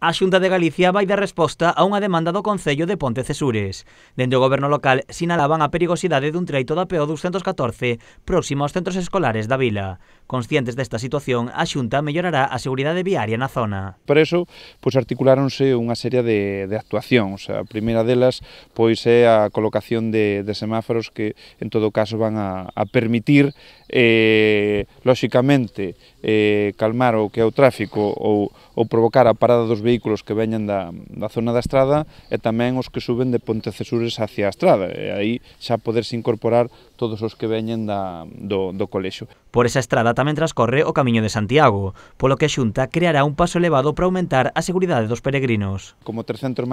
A Xunta de Galicia vai dar resposta a unha demanda do Concello de Pontecesures. Dende o goberno local sinalaban a perigosidade dun treito da PO 214 próximo aos centros escolares da vila. Conscientes desta situación, a Xunta mellorará a seguridade viaria na zona. Por eso, articuláronse unha serie de actuacións. A primeira delas é a colocación de semáforos que, en todo caso, van a permitir, lóxicamente, calmar o que é o tráfico ou provocar a parada dos vehículos que veñan da zona da estrada e tamén os que suben de Pontecesures hacia a estrada. E aí xa poderse incorporar todos os que veñen do colexio. Por esa estrada tamén transcorre o Camiño de Santiago, polo que a Xunta creará un paso elevado para aumentar a seguridade dos peregrinos. Como 300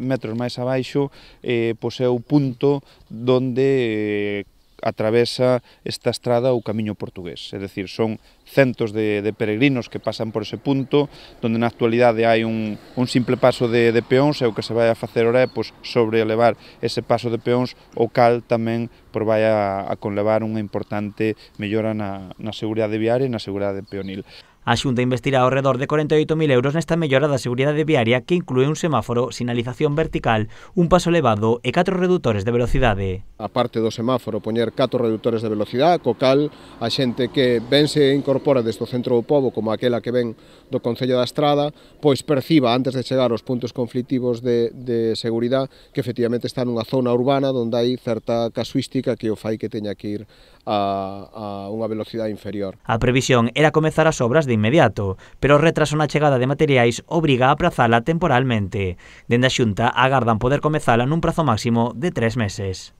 metros máis abaixo, é o punto donde atravesa esta estrada o Camiño Portugués, é dicir, son centos de peregrinos que pasan por ese punto, donde na actualidade hai un simple paso de peóns, e o que se vai a facer ora é sobrelevar ese paso de peóns, o cal tamén vai a conlevar unha importante mellora na seguridade viaria e na seguridade peonil. A Xunta investirá ao redor de 48.000 euros nesta mellora da seguridade viaria que inclúe un semáforo, sinalización vertical, un paso elevado e 4 redutores de velocidade. A parte do semáforo, poñer 4 redutores de velocidade, co cal a xente que ben se incorpora desde o centro do pobo, como aquela que ven do Concello da Estrada, pois perciba antes de chegar aos puntos conflitivos de seguridade que efectivamente está nunha zona urbana onde hai certa casuística que o fai que teña que ir a unha velocidade inferior. A previsión era comezar as obras de inmediato, pero o retraso na chegada de materiais obriga a aprazala temporalmente. Dende a Xunta agardan poder comezala nun prazo máximo de 3 meses.